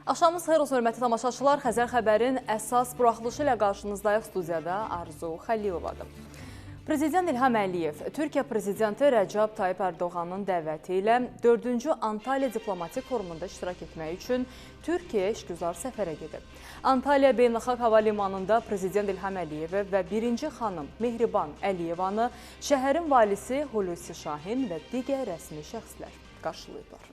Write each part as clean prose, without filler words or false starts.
Axşamınız xeyir olsun, hörmətli tamaşaçılar. Xəzər xəbərin əsas buraxılışı ilə qarşınızdayıq. Studiyada Arzu Xəliyovadır. Prezident İlham Əliyev, Türkiyə Prezidenti Rəcəb Tayyip Ərdoğanın dəvəti ilə 4-cü Antalya Diplomatik Forumunda iştirak etmək üçün Türkiyəyə işgüzar səfərə gedib. Antalya Beynəlxalq Hava Limanında Prezident İlham Əliyevi və 1-ci xanım Mehriban Əliyevanı şəhərin valisi Hulusi Şahin və digər rəsmi şəxslər qarşılayıblar.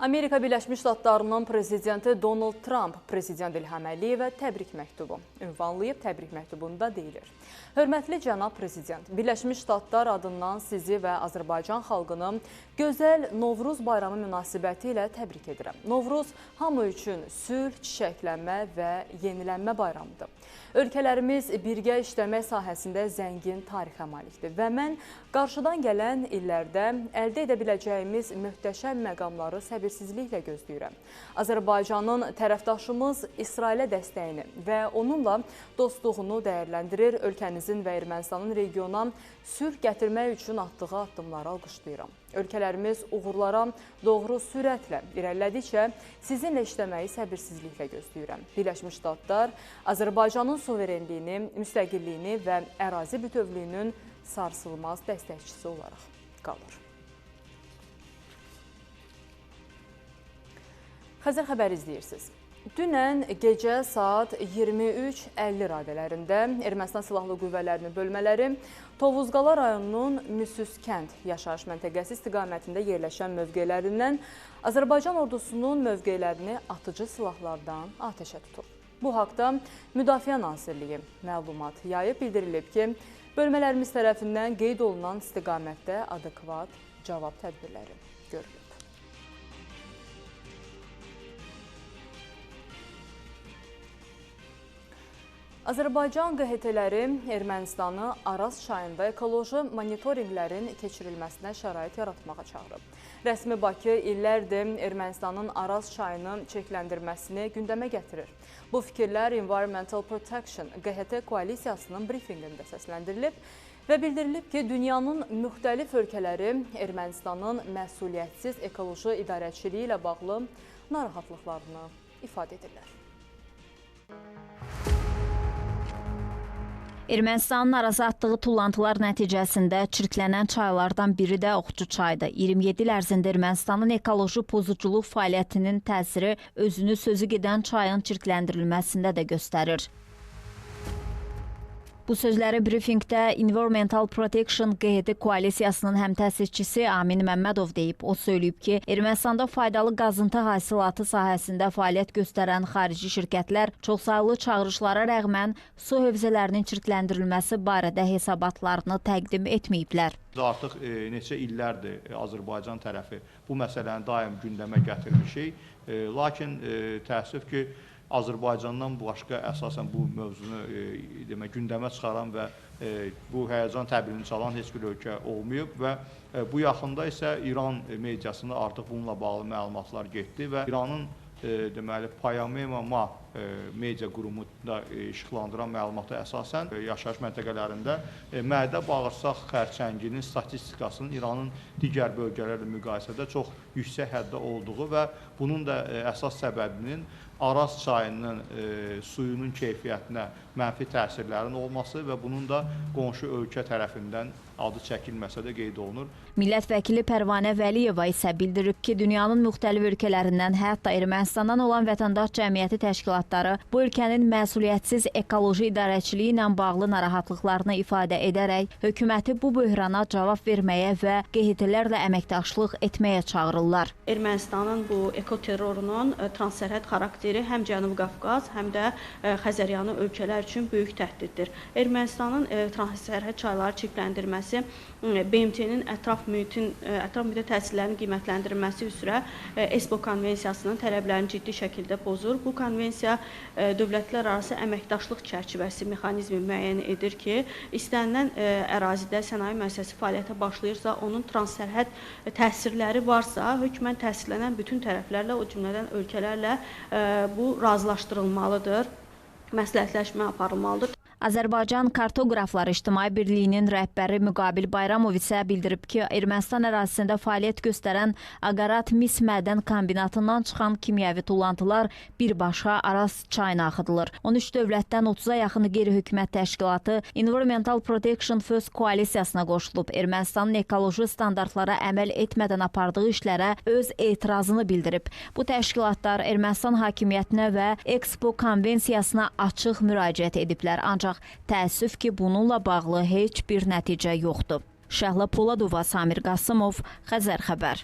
Amerika Birləşmiş Ştatlarının prezidenti Donald Trump, Prezident İlham Əliyevə təbrik məktubu ünvanlayıb. Təbrik məktubunda deyilir: Hörmətli cənab Prezident, Birləşmiş Ştatlar adından sizi və Azərbaycan xalqını gözəl Novruz bayramı münasibəti ilə təbrik edirəm. Novruz hamı üçün sülh, çiçəklənmə və yenilənmə bayramıdır. Ölkələrimiz birgə işləmək sahəsində zəngin tarixə malikdir və mən qarşıdan gələn illərdə əldə edə biləcəyimiz möhtəşəm məqamları səbirsizliklə gözləyirəm. Azərbaycanın tərəfdaşımız İsrailə dəstəyini və onunla dostluğunu dəyərləndirir, ölkənizin və Ermənistanın regiona sülh gətirmək üçün atdığı addımları alqışlayıram. Ölkələrimiz uğurlara doğru sürətlə irəlilədikcə sizinlə işləməyi səbirsizliklə gözləyirəm. Birləşmiş Ştatlar Azərbaycanın suverenliyini, müstəqilliyini və ərazi bütövlüyünün sarsılmaz dəstəkçisi olaraq qalır. Xəzər xəbəri izləyirsiniz. Dünən gecə saat 23:50 radələrində Ermənistan Silahlı Qüvvələrinin bölmələri Tovuzqala rayonunun Müsüskənd yaşayış məntəqəsi istiqamətində yerləşən mövqelərindən Azərbaycan ordusunun mövqelərini atıcı silahlardan atəşə tutub. Bu haqda Müdafiə Nazirliyi məlumat yayıb, bildirilib ki, bölmələrimiz tərəfindən qeyd olunan istiqamətdə adekvat cavab tədbirləri görülüb. Azərbaycan QHT-ləri Ermənistanı Araz çayında ekoloji monitorinqlərin keçirilməsinə şərait yaratmağa çağırıb. Rəsmi Bakı illərdir Ermənistanın Araz çayını çirkləndirməsini gündəmə gətirir. Bu fikirlər Environmental Protection QHT koalisiyasının brifinqində səsləndirilib və bildirilib ki, dünyanın müxtəlif ölkələri Ermənistanın məsuliyyətsiz ekoloji idarəçiliyi ilə bağlı narahatlıqlarını ifadə edirlər. Ermənistanın Araza atdığı tullantılar nəticəsində çirklənən çaylardan biri də Oxçu çayıdır. 27 il ərzində Ermənistanın ekoloji pozuculuq fəaliyyətinin təsiri özünü sözü gedən çayın çirkləndirilməsində də göstərir. Bu sözləri brifinqdə Environmental Protection QHT koalisiyasının həmtəsisçisi Amin Məmmədov deyib. O söyləyib ki, Ermənistanda faydalı qazıntı hasilatı sahəsində fəaliyyət göstərən xarici şirkətlər çoxsaylı çağırışlara rəğmən su hövzələrinin çirkləndirilməsi barədə hesabatlarını təqdim etməyiblər. Artıq neçə illərdir Azərbaycan tərəfi bu məsələni daim gündəmə gətirmişik. Lakin təəssüf ki, Azərbaycandan başqa əsasən bu mövzunu gündəmə çıxaran və bu həyəcan təbilini çalan heç bir ölkə olmayıb və bu yaxında isə İran mediasında artıq bununla bağlı məlumatlar getdi və İranın Payamema media qurumunda işıqlandıran məlumata əsasən yaşayış məntəqələrində mədə-bağırsaq xərçənginin statistikasının İranın digər bölgələrlə müqayisədə çox yüksək həddə olduğu və bunun da əsas səbəbinin Araz çayının suyunun keyfiyyətinə mənfi təsirlərin olması və bunun da qonşu ölkə tərəfindən adı çəkilməsə də qeyd olunur. Millət vəkili Pərvanə Vəliyeva isə bildirib ki, dünyanın müxtəlif ölkələrindən, hətta Ermənistandan olan vətəndaş cəmiyyəti təşkilatları bu ölkənin məsuliyyətsiz ekoloji idarəçiliyi ilə bağlı narahatlıqlarını ifadə edərək, hökuməti bu böhrana cavab verməyə və QHT-lərlə əməkdaşlıq etməyə çağırırlar. Ermənistanın bu ekoterrorunun transsərhəd xarakteri biri həm Cənubi Qafqaz, həm də Xəzəryanı ölkələr üçün böyük təhdiddir. Ermənistanın transsərhəd çayları çirkləndirməsi BMT-nin ətraf mühitə təsirlərinin qiymətləndirilməsi üzrə ESPO konvensiyasının tələblərini ciddi şəkildə pozur. Bu konvensiya dövlətlər arası əməkdaşlıq çərçivəsi mexanizmi müəyyən edir ki, istənilən ərazidə sənaye müəssisəsi fəaliyyətə başlayırsa, onun transsərhəd təsirləri varsa, hökmən təsirlənən bütün tərəflərlə, o cümlədən ölkələrlə bu razılaşdırılmalıdır, məsləhətləşmə aparılmalıdır. Azərbaycan Kartoqrafları İctimai Birliyinin rəhbəri Müqabil Bayramov isə bildirib ki, Ermənistan ərazisində fəaliyyət göstərən Aqarat mis mədən kombinatından çıxan kimyəvi tullantılar birbaşa Araz çayına axıdılır. 13 dövlətdən 30-a yaxını qeyri-hökumət təşkilatı Environmental Protection First koalisiyasına qoşulub. Ermənistanın ekoloji standartlara əməl etmədən apardığı işlərə öz etirazını bildirib. Bu təşkilatlar Ermənistan hakimiyyətinə və ESPO konvensiyasına açıq müraciət ediblər. Ancaq təəssüf ki, bununla bağlı heç bir nəticə yoxdur. Şəhla Poladova, Samir Qasımov, Xəzər xəbər.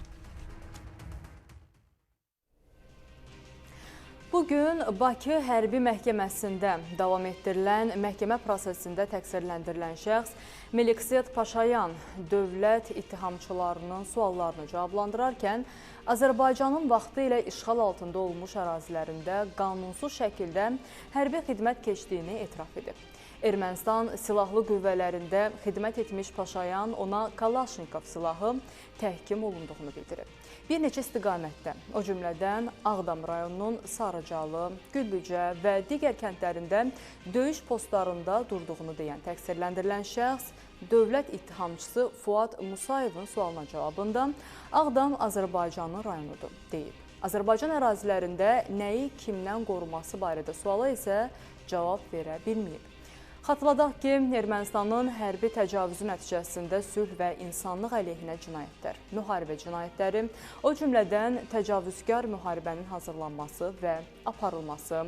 Bugün Bakı Hərbi Məhkəməsində davam etdirilən məhkəmə prosesində təqsirləndirilən şəxs Meliksiyat Paşayan dövlət ittihamçılarının suallarını cavablandırarkən Azərbaycanın vaxtı ilə işğal altında olmuş ərazilərində qanunsuz şəkildə hərbi xidmət keçdiyini etiraf edib. Ermənistan silahlı qüvvələrində xidmət etmiş Paşayan ona Kalaşnikov silahı təhkim olunduğunu bildirib. Bir neçə istiqamətdə, o cümlədən Ağdam rayonunun Sarıcalı, Güllücə və digər kəndlərində döyüş postlarında durduğunu deyən təqsirləndirilən şəxs dövlət ittihamçısı Fuad Musayevin sualına cavabında Ağdam Azərbaycanın rayonudur deyib. Azərbaycan ərazilərində nəyi kimdən qoruması barədə suala isə cavab verə bilməyib. Xatırladaq ki, Ermənistanın hərbi təcavüzü nəticəsində sülh və insanlıq əleyhinə cinayətlər, müharibə cinayətləri, o cümlədən təcavüzkar müharibənin hazırlanması və aparılması,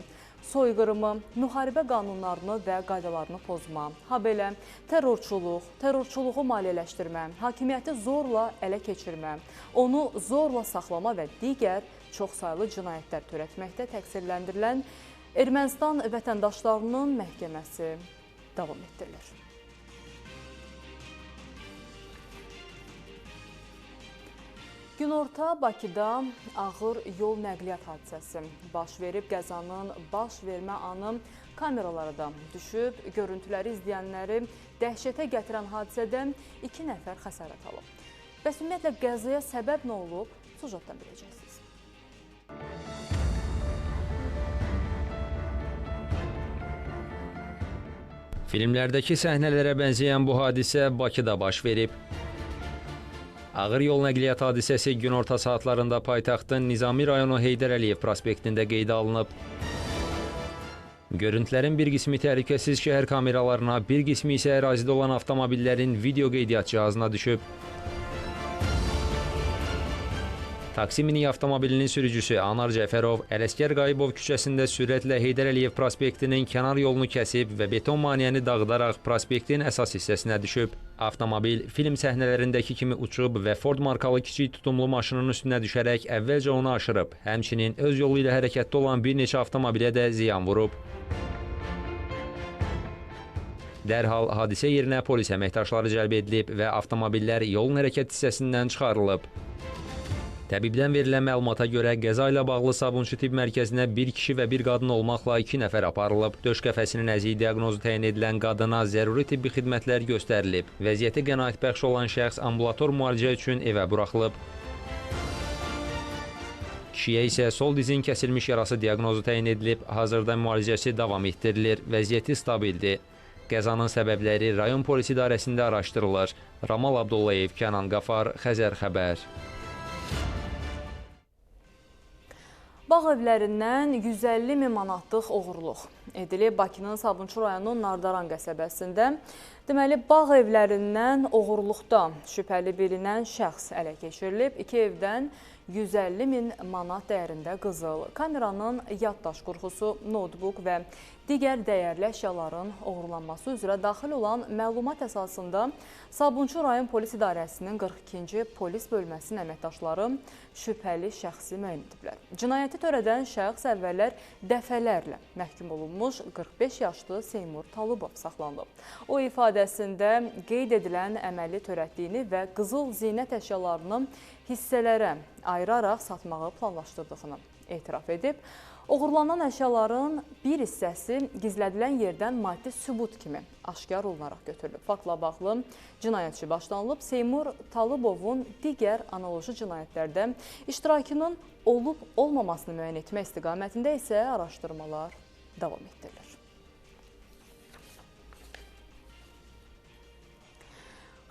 soyqırımı, müharibə qanunlarını və qaydalarını pozma, habelə terrorçuluğu maliyyələşdirmə, hakimiyyəti zorla ələ keçirmə, onu zorla saxlama və digər çoxsaylı cinayətlər törətməkdə təqsirləndirilən Ermənistan vətəndaşlarının məhkəməsi davam etdirilir. Günorta Bakıda ağır yol nəqliyyat hadisəsi baş verib. Qəzanın baş vermə anı kameralara da düşüb. Görüntüləri izləyənləri dəhşətə gətirən hadisədən 2 nəfər xəsarət alıb. Bəs ümumiyyətlə qəzaya səbəb nə olub? Sujetdən biləcəksiniz. Filmlərdəki səhnələrə bənzəyən bu hadisə Bakıda baş verib. Ağır yol nəqliyyat hadisəsi günorta saatlarında paytaxtın Nizami rayonu Heydər Əliyev prospektində qeydə alınıb. Görüntülərin bir qismi təhlükəsiz şəhər kameralarına, bir qismi isə ərazidə olan avtomobillərin video qeydiyyat cihazına düşüb. Taksi mini avtomobilinin sürücüsü Anar Cəfərov Ələsgər Qayıbov küçəsində sürətlə Heydər Əliyev prospektinin kənar yolunu kəsib və beton maneəni dağıdaraq prospektin əsas hissəsinə düşüb. Avtomobil film səhnələrindəki kimi uçub və Ford markalı kiçik tutumlu maşının üstünə düşərək əvvəlcə onu aşırıb, həmçinin öz yolu ilə hərəkətdə olan bir neçə avtomobilə də ziyan vurub. Dərhal hadisə yerinə polis əməkdaşları cəlb edilib və avtomobillər yolun hərəkət hissəsindən çıxarılıb. Təbibdən verilən məlumata görə qəza ilə bağlı Sabunçu tibb mərkəzinə bir kişi və bir qadın olmaqla 2 nəfər aparılıb. Döş qəfəsinin əziyi diaqnozu təyin edilən qadına zəruri tibbi xidmətlər göstərilib. Vəziyyəti qənaətbəxş olan şəxs ambulator müalicə üçün evə buraxılıb. Kişiyə isə sol dizin kəsilmiş yarası diaqnozu təyin edilib. Hazırda müalicəsi davam etdirilir. Vəziyyəti stabildir. Qəzanın səbəbləri rayon polis idarəsində araşdırılır. Ramal Abdullayev, Kənan Qafar, Xəzər xəbər. Bağ evlərindən 150 min manatlıq oğurluq edilib. Bakının Sabunçu rayonu Nardaran qəsəbəsində. Deməli, bağ evlərindən oğurluqda şübhəli bilinən şəxs ələ keçirilib. 2 evdən 150 min manat dəyərində qızıl, kameranın yaddaş qurğusu, notebook və digər dəyərli əşyaların oğurlanması üzrə daxil olan məlumat əsasında Sabunçu rayon polis idarəsinin 42-ci polis bölməsinin əməkdaşları şübhəli şəxsi müəyyən ediblər. Cinayəti törədən şəxs əvvəllər dəfələrlə məhkum olunmuş 45 yaşlı Seymur Talıbov saxlanılıb. O ifadəsində qeyd edilən əməli törətdiyini və qızıl zinət əşyalarını hissələrə ayıraraq satmağı planlaşdırdığını etiraf edib. Oğurlanan əşyaların bir hissəsi gizlədilən yerdən maddi sübut kimi aşkar olunaraq götürülüb. Faktla bağlı cinayət işi başlanılıb. Seymur Talıbovun digər analoji cinayətlərdə iştirakının olub-olmamasını müəyyən etmək istiqamətində isə araşdırmalar davam etdirilir.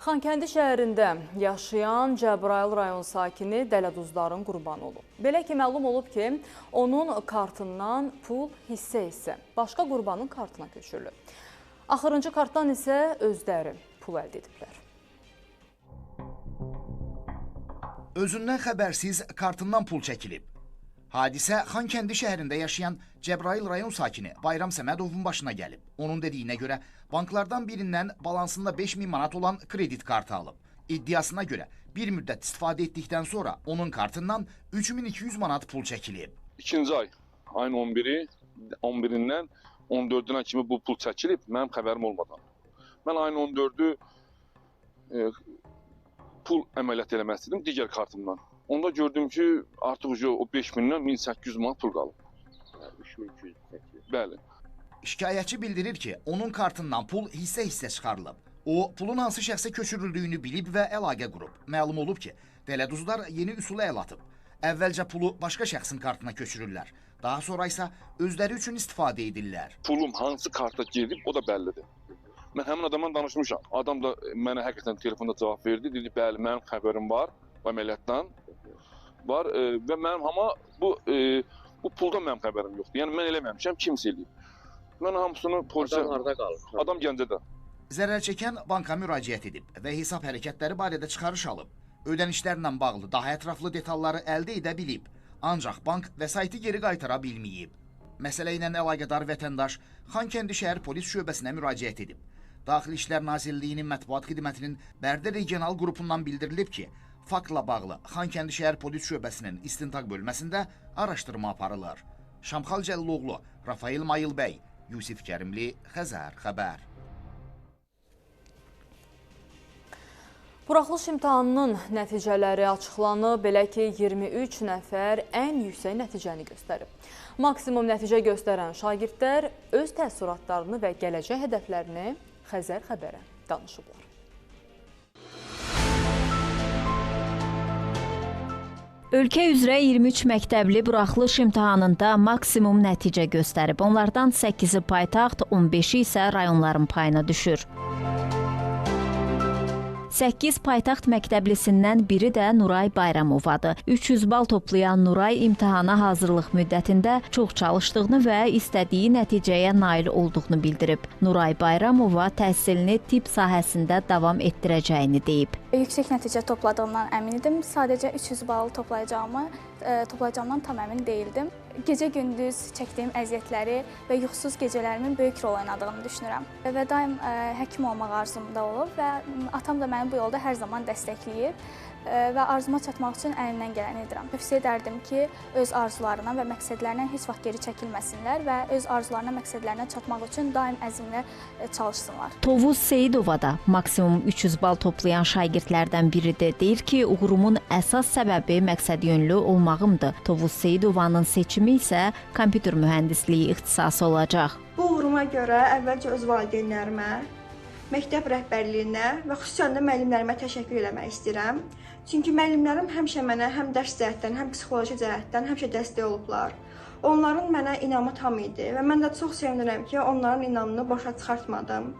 Xankəndi şəhərində yaşayan Cəbrayıl rayon sakini dələduzların qurbanı olub. Belə ki, məlum olub ki, onun kartından pul hissə-hissə başqa qurbanın kartına köçürülüb. Axırıncı kartdan isə özləri pul əldə ediblər. Özündən xəbərsiz kartından pul çəkilib. Hadisə Xankəndi şəhərində yaşayan Cəbrayıl rayon sakini Bayram Səmədovun başına gəlib. Onun dediyinə görə banklardan birindən balansında 5000 manat olan kredit kartı alıb. İddiasına görə bir müddət istifadə etdikdən sonra onun kartından 3200 manat pul çəkilib. İkinci ayın 11-dən 14-ünə kimi bu pul çəkilib, mənim xəbərim olmadan. Mən ayın 14-ü pul əməliyyat eləmək istedim digər kartımdan. Onda gördüm ki, artıq o 5000-dən 1800 manat pul qalıb. 3200 çəkilib. Bəli. Şikayətçi bildirir ki, onun kartından pul hissə-hissə çıxarılıb. O, pulun hansı şəxsə köçürüldüyünü bilib və əlaqə qurub. Məlum olub ki, dələduzlar yeni üsula əl atıb. Əvvəlcə pulu başqa şəxsin kartına köçürürlər. Daha sonra isə özləri üçün istifadə edirlər. Pulum hansı karta gedib, o da bəllidir. Mən həmin adamla danışmışam. Adam da mənə həqiqətən telefonda cavab verdi. Dedi, bəli, mənim xəbərim var əməliyyatdan. Var və mənim amma bu puldan mənim xəbərim yoxdur. Yəni mən eləməmişəm, kimsə eləyib. Mən hamısını polisə... Adam harada qalır? Adam Gəncədə. Zərər çəkən banka müraciət edib və hesab hərəkətləri barədə çıxarış alıb. Ödənişlərlə bağlı daha ətraflı detalları əldə edə bilib. Ancaq bank vəsaiti geri qaytara bilməyib. Məsələ ilə əlaqədar vətəndaş Xankəndi şəhər polis şöbəsinə müraciət edib. Daxili İşlər Nazirliyinin mətbuat xidmətinin Bərdə regional qrupundan bildirilib ki, faktla bağlı Xankəndi şəhər polis şöbəsinin istintaq bölməsində araşdırma aparılır. Şamxal Cəlloğlu, Rafael Mayılbəy, Yusif Kərimli, Xəzər xəbər. Buraxılış imtahanının nəticələri açıqlanıb, belə ki, 23 nəfər ən yüksək nəticəni göstərib. Maksimum nəticə göstərən şagirdlər öz təəssüratlarını və gələcək hədəflərini Xəzər xəbərə danışıblar. Ölkə üzrə 23 məktəbli buraxılış imtahanında maksimum nəticə göstərib. Onlardan 8-i paytaxt, 15-i isə rayonların payına düşür. 8 paytaxt məktəblisindən biri də Nuray Bayramovadır. 300 bal toplayan Nuray imtahana hazırlıq müddətində çox çalışdığını və istədiyi nəticəyə nail olduğunu bildirib. Nuray Bayramova təhsilini tibb sahəsində davam etdirəcəyini deyib. Yüksək nəticə topladığımdan əmin idim. Sadəcə 300 bal toplayacağımdan tam əmin deyildim. Gecə-gündüz çəkdiyim əziyyətləri və yuxusuz gecələrimin böyük rol oynadığını düşünürəm. Və daim həkim olmaq arzumda olub və atam da məni bu yolda hər zaman dəstəkləyib və arzuma çatmaq üçün əlimdən gələni edirəm. Tövsiyə edərdim ki, öz arzularına və məqsədlərindən heç vaxt geri çəkilməsinlər və öz arzularına, məqsədlərinə çatmaq üçün daim əzmlə çalışsınlar. Tovuz Seyidova da maksimum 300 bal toplayan şagirdlərdən biridir. Deyir ki, uğurumun əsas səbəbi məqsədyönlü olmağımdır. Tovuz Seyidovanın seçimi isə kompüter mühəndisliyi ixtisası olacaq. Bu uğuruma görə əvvəlcə öz valideynlərimə, məktəb rəhbərliyinə və xüsusən də müəllimlərimə təşəkkür etmək istəyirəm. Çünki müəllimlərim həmişə mənə həm dərs cəhətdən, həm psixoloji cəhətdən həmişə dəstək olublar. Onların mənə inamı tam idi və mən də çox sevinirəm ki, onların inamını boşa çıxartmadım.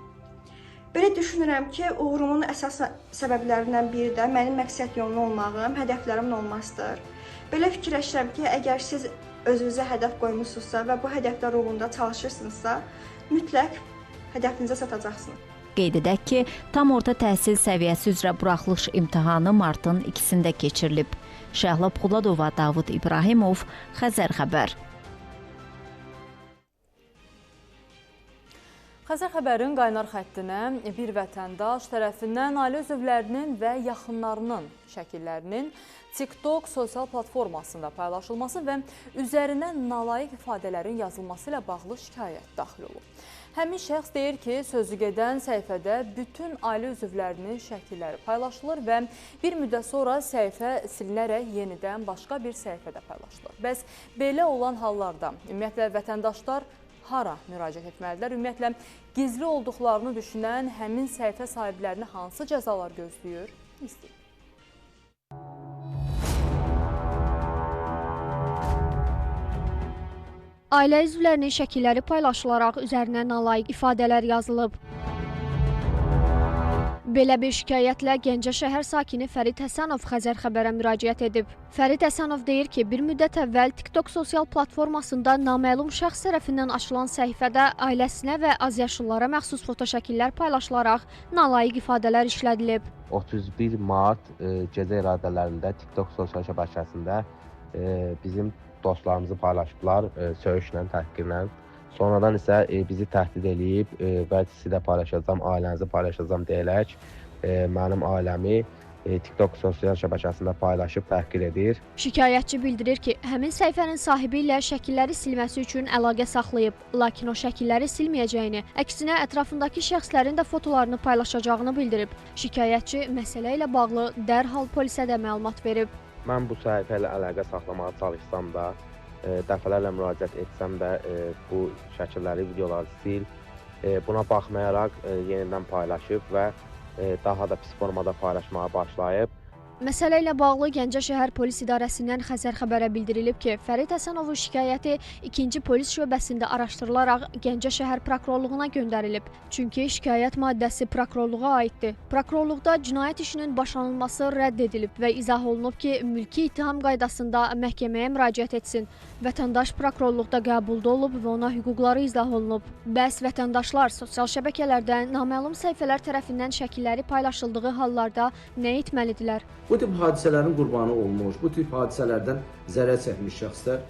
Belə düşünürəm ki, uğurumun əsas səbəblərindən biri də mənim məqsədyönlü olmağım, hədəflərimin olmasıdır. Belə fikirləşirəm ki, əgər siz özünüzə hədəf qoymusunuzsa və bu hədəflər uğrunda çalışırsınızsa, mütləq hədəfinizə çatacaqsınız. Qeyd edək ki, tam orta təhsil səviyyəsi üzrə buraxılış imtahanı martın 2-sində keçirilib. Şəhla Poladova, Davud İbrahimov, Xəzər xəbər. Xəzər xəbərin qaynar xəttinə bir vətəndaş tərəfindən ailə üzvlərinin və yaxınlarının şəkillərinin TikTok sosial platformasında paylaşılması və üzərinə nalayiq ifadələrin yazılması ilə bağlı şikayət daxil olub. Həmin şəxs deyir ki, sözügedən səhifədə bütün ailə üzvlərinin şəkilləri paylaşılır və bir müddət sonra səhifə silinərək yenidən başqa bir səhifədə paylaşılır. Bəs belə olan hallarda ümumiyyətlə vətəndaşlar hara müraciət etməlidirlər? Ümumiyyətlə, gizli olduqlarını düşünən həmin səhifə sahiblərini hansı cəzalar gözləyir? İstəyir. Ailə üzvlərinin şəkilləri paylaşılaraq üzərinə nalayiq ifadələr yazılıb. Belə bir şikayətlə Gəncə şəhər sakini Fərid Həsənov Xəzər xəbərə müraciət edib. Fərid Həsənov deyir ki, bir müddət əvvəl TikTok sosial platformasında naməlum şəxs tərəfindən açılan səhifədə ailəsinə və azyaşlılara məxsus fotoşəkillər paylaşılaraq nalayiq ifadələr işlədilib. 31 mart gecə iradələrində TikTok sosial şəbəkəsində bizim dostlarımızı paylaşıblar söyüşlə, təhqirlə. Sonradan isə bizi təhdid edib və sizi də paylaşacağam, ailənizi paylaşacağam deyərək mənim ailəmi TikTok sosial şəbəkəsində paylaşıb təhqir edir. Şikayətçi bildirir ki, həmin səhifənin sahibi ilə şəkilləri silməsi üçün əlaqə saxlayıb, lakin o şəkilləri silməyəcəyini, əksinə ətrafındakı şəxslərin də fotolarını paylaşacağını bildirib. Şikayətçi məsələ ilə bağlı dərhal polisə də məlumat verib. Mən bu səhifə ilə əlaqə saxlamağa çalışsam da, dəfələrlə müraciət etsəm də bu şəkilləri, videoları sil. Buna baxmayaraq yenidən paylaşıb və daha da pis formada paylaşmağa başlayıb. Məsələ ilə bağlı Gəncə şəhər polis idarəsindən Xəzər xəbərə bildirilib ki, Fərid Həsənovun şikayəti 2-ci polis şöbəsində araşdırılaraq Gəncə şəhər prokurorluğuna göndərilib. Çünki şikayət maddəsi prokurorluğa aiddir. Prokurorluqda cinayət işinin başlanılması rədd edilib və izah olunub ki, mülki ittiham qaydasında məhkəməyə müraciət etsin. Vətəndaş prokurorluqda qəbulda olub və ona hüquqları izah olunub. Bəs vətəndaşlar sosial şəbəkələrdə naməlum səhifələr tərəfindən şəkilləri paylaşıldığı hallarda nə etməlidirlər? Bu tip hadisələrin qurbanı olmuş, bu tip hadisələrdən zərər çəkmiş şəxslər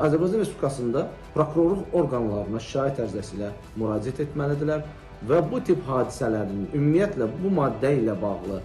Azərbaycan Respublikasında prokurorluq orqanlarına şikayət ərizəsilə müraciət etməlidirlər və bu tip hadisələrin ümumiyyətlə bu maddə ilə bağlı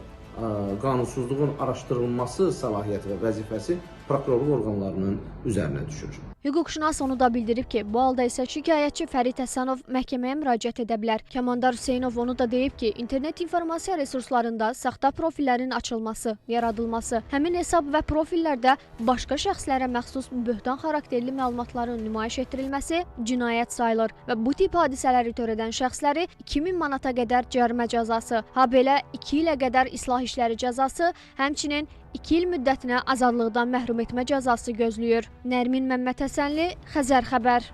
qanunsuzluğun araşdırılması səlahiyyəti və vəzifəsi prokurorluq orqanlarının üzərinə düşür. Hüquqşünas onu da bildirib ki, bu halda isə şikayətçi Fərid Həsənov məhkəməyə müraciət edə bilər. Kəmandar Hüseynov onu da deyib ki, internet informasiya resurslarında saxta profillərin açılması, yaradılması, həmin hesab və profillərdə başqa şəxslərə məxsus böhtan xarakterli məlumatların nümayiş etdirilməsi cinayət sayılır və bu tip hadisələri törədən şəxsləri 2000 manata qədər cərimə cəzası, habelə 2 ilə qədər islah işləri cəzası, həmçinin 2 il müddətinə azadlıqdan məhrum etmə cəzası gözləyir. Nərmin Məmmədhəsənli, Xəzər xəbər.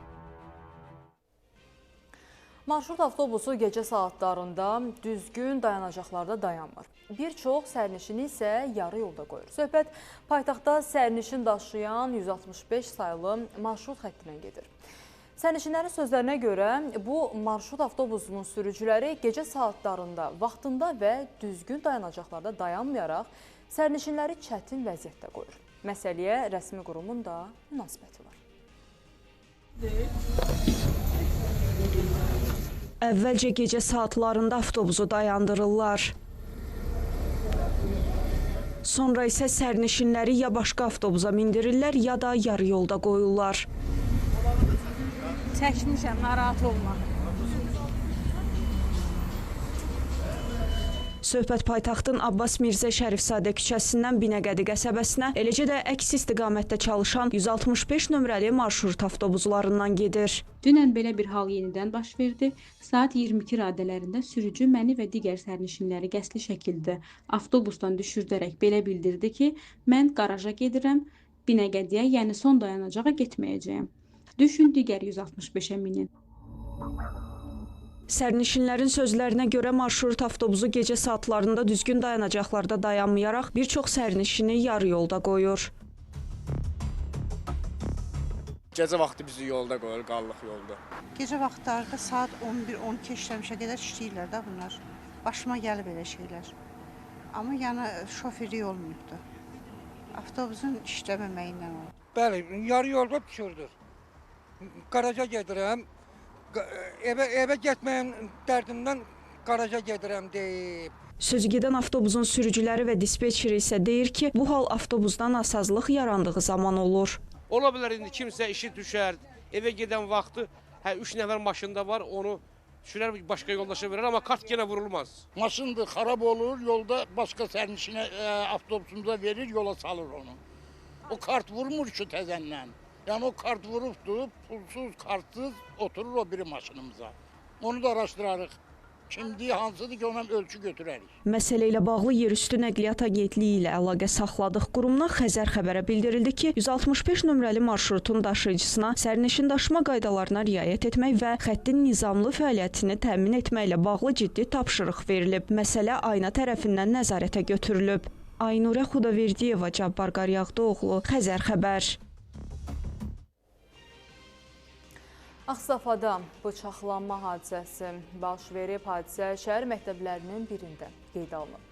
Marşrut avtobusu gecə saatlarında düzgün dayanacaqlarda dayanmır. Bir çox sərnişini isə yarı yolda qoyur. Söhbət paytaxtda sərnişin daşıyan 165 sayılı marşrut xəttindən gedir. Sərnişinlərin sözlərinə görə bu marşrut avtobusunun sürücüləri gecə saatlarında vaxtında və düzgün dayanacaqlarda dayanmayaraq sərnişinləri çətin vəziyyətdə qoyur. Məsələyə rəsmi qurumun da münasibəti var. Əvvəlcə gecə saatlarında avtobusu dayandırırlar. Sonra isə sərnişinləri ya başqa avtobusa mindirirlər, ya da yarı yolda qoyurlar. Çəkmişəm, narahat olma. Söhbət paytaxtın Abbas Mirzə Şərifzadə küçəsindən Binəqədi qəsəbəsinə, eləcə də əks istiqamətdə çalışan 165 nömrəli marşrut avtobuslarından gedir. Dünən belə bir hal yenidən baş verdi. Saat 22 radələrində sürücü məni və digər sərnişinləri qəsdli şəkildə avtobusdan düşürdərək belə bildirdi ki, mən qaraja gedirəm, Binəqədiyə, yəni son dayanacağa getməyəcəyəm. Düşün, digər 165-ə minin. Sərnişinlərin sözlərinə görə marşrut avtobusu gecə saatlarında düzgün dayanacaqlarda dayanmayaraq bir çox sərnişini yarı yolda qoyur. Gecə vaxtı bizi yolda qoyur, qallıq yolda. Gecə vaxtlarda saat 11-12 işləmişə qədər işləyirlər də bunlar. Başıma gəlib elə şeylər. Amma yəni şoförlük olmayıbdır. Avtobusun işləməməyindən oldu. Bəli, yarı yolda düşürdük. Qaraja gedirəm. Evə getməyim dərdimdən qaraja gedirəm deyib. Sözügedən avtobusun sürücüləri və dispetçeri isə deyir ki, bu hal avtobusdan nasazlıq yarandığı zaman olur. Ola bilər indi kimsə işi düşər, evə gedən vaxtı 3 nəfər maşında var, onu düşürər başqa yoldaşa verir, amma kart yenə vurulmaz. Maşındır, xarab olur, yolda başqa sərnişinə avtobusumuza verir, yola salır onu. O kart vurmur ki təzəndən. Yəni o kart vurubdur, pulsuz, kartsız oturur o biri maşınımıza. Onu da araşdırarıq. Kimdir, hansıdır ki, ona ölçü götürərik. Məsələ ilə bağlı Yerüstü Nəqliyyat Agentliyi ilə əlaqə saxladıq qurumdan Xəzər xəbərə bildirildi ki, 165 nömrəli marşrutun daşıyıcısına sərnişin daşıma qaydalarına riayət etmək və xəttin nizamlı fəaliyyətini təmin etməklə bağlı ciddi tapşırıq verilib. Məsələ AYNA tərəfindən nəzarətə götürülüb. Aynurə Xudaverdiyeva, Cabbar Qaryağdıoğlu, Xəzər xəbər. Ağstafada bıçaqlanma hadisəsi baş verib, hadisə şəhər məktəblərinin birində qeydə alınıb.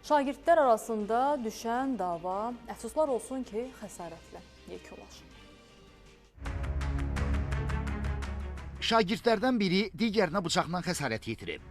Şagirdlər arasında düşən dava əfsuslar olsun ki, xəsarətlə yekunlaşıb. Şagirdlərdən biri digərinə bıçaqla xəsarət yetirib.